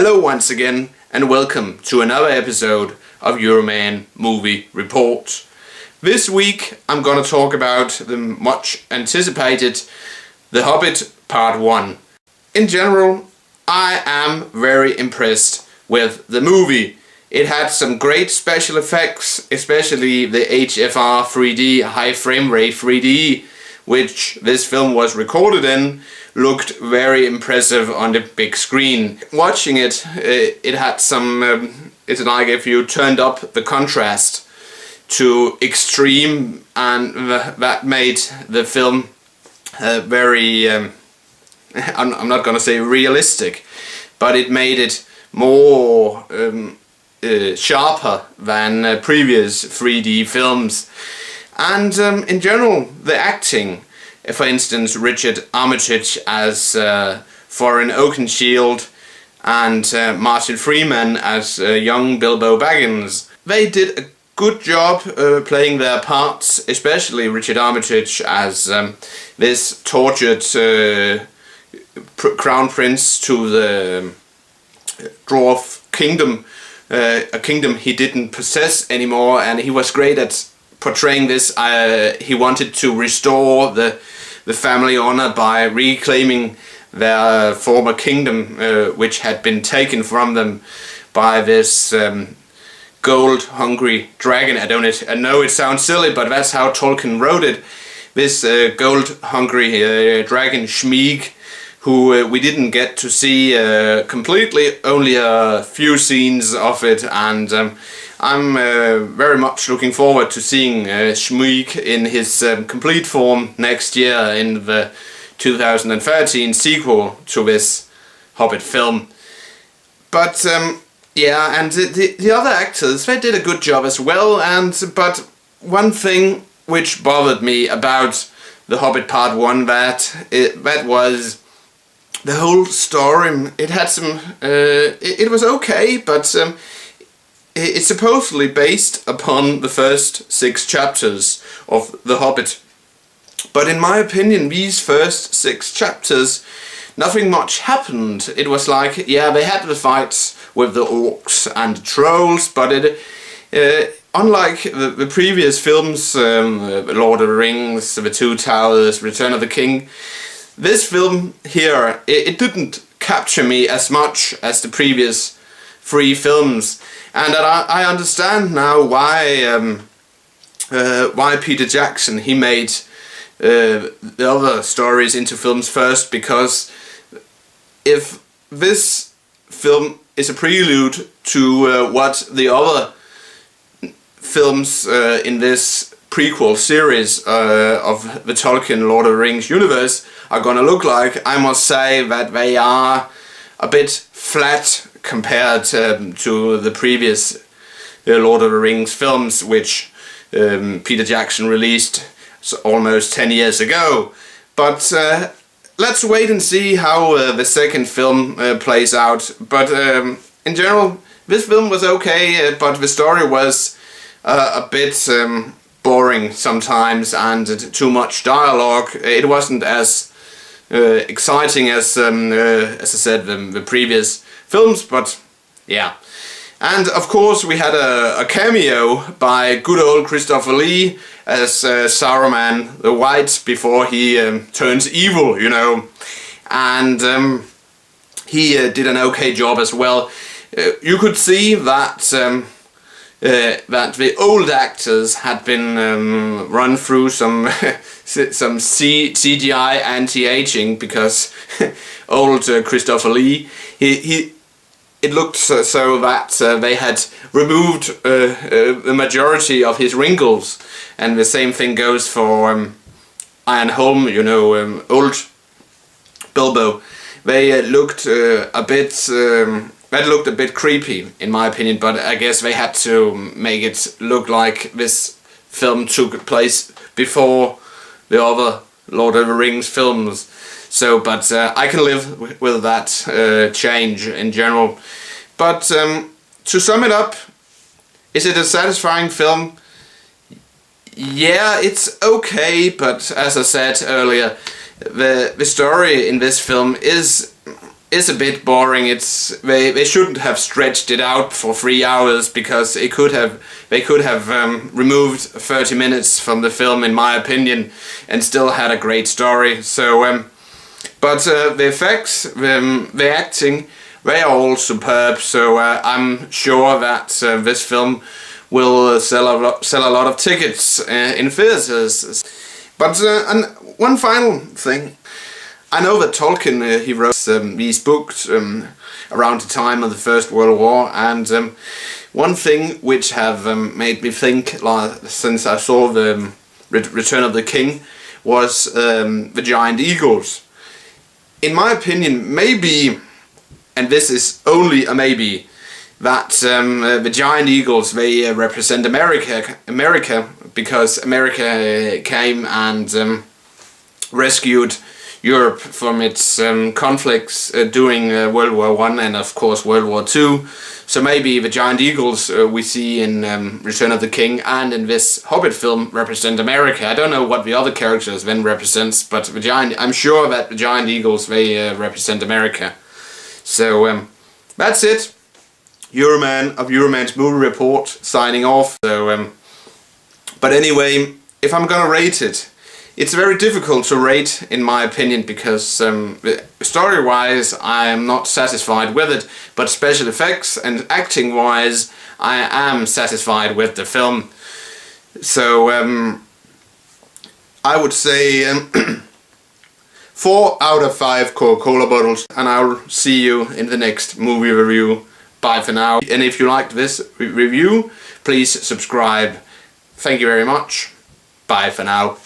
Hello once again and welcome to another episode of Euroman Movie Report. This week I'm gonna talk about the much anticipated The Hobbit Part 1. In general, I am very impressed with the movie. It had some great special effects, especially the HFR 3D, high frame rate 3D, which this film was recorded in, looked very impressive on the big screen. Watching it, it had some, it's like if you turned up the contrast to extreme, and that made the film very, I'm not gonna say realistic, but it made it more sharper than previous 3D films. And in general, the acting, for instance, Richard Armitage as Thorin Oakenshield and Martin Freeman as young Bilbo Baggins, they did a good job playing their parts, especially Richard Armitage as this tortured crown prince to the dwarf kingdom, a kingdom he didn't possess anymore, and he was great at portraying this. He wanted to restore the family honor by reclaiming their former kingdom, which had been taken from them by this gold-hungry dragon. I know it sounds silly, but that's how Tolkien wrote it. This gold-hungry dragon, Shmeag, who we didn't get to see completely, only a few scenes of it, and I'm very much looking forward to seeing Shmeag in his complete form next year in the 2013 sequel to this Hobbit film. But yeah, and the other actors, they did a good job as well, but one thing which bothered me about The Hobbit Part 1, that was the whole story. It had some, it was okay, but it's supposedly based upon the first 6 chapters of The Hobbit. But in my opinion, these first 6 chapters, nothing much happened. It was like, yeah, they had the fights with the orcs and the trolls, but unlike the previous films, Lord of the Rings, The Two Towers, Return of the King, this film here, it didn't capture me as much as the previous 3 films. And I understand now why Peter Jackson, he made the other stories into films first, because if this film is a prelude to what the other films in this prequel series of the Tolkien Lord of the Rings universe are gonna look like, I must say that they are a bit flat compared to the previous Lord of the Rings films, which Peter Jackson released almost 10 years ago. But let's wait and see how the second film plays out. But in general, this film was okay, but the story was a bit boring sometimes, and too much dialogue. It wasn't as exciting as I said, the previous films, but yeah. And of course we had a cameo by good old Christopher Lee as Saruman the White before he turns evil, you know. And he did an okay job as well. You could see that that the old actors had been run through some CGI anti-aging, because old Christopher Lee, it looked so that they had removed the majority of his wrinkles, and the same thing goes for Ian Holm, you know, old Bilbo. They looked a bit. That looked a bit creepy, in my opinion, but I guess they had to make it look like this film took place before the other Lord of the Rings films. So, but I can live with that change in general. But to sum it up, is it a satisfying film? Yeah, it's okay, but as I said earlier, the story in this film is is a bit boring. They shouldn't have stretched it out for 3 hours, because they could have removed 30 minutes from the film, in my opinion, and still had a great story. So but the effects, the acting, they are all superb. So I'm sure that this film will sell a lot of tickets in theaters. But and one final thing. I know that Tolkien, he wrote these books around the time of the First World War, and one thing which have made me think, since I saw the Return of the King, was the giant eagles. In my opinion, maybe, and this is only a maybe, that the giant eagles, they represent America, because America came and rescued Europe from its conflicts during World War I and of course World War II. So maybe the giant eagles we see in Return of the King and in this Hobbit film represent America. I don't know what the other characters then represents, but I'm sure that the giant eagles, they represent America. So that's it. Euroman of Euroman's Movie Report signing off. So but anyway, if I'm gonna rate it, it's very difficult to rate, in my opinion, because story-wise I am not satisfied with it, but special effects and acting-wise I am satisfied with the film. So I would say 4 out of 5 Coca-Cola bottles, and I'll see you in the next movie review. Bye for now. And if you liked this review, please subscribe. Thank you very much. Bye for now.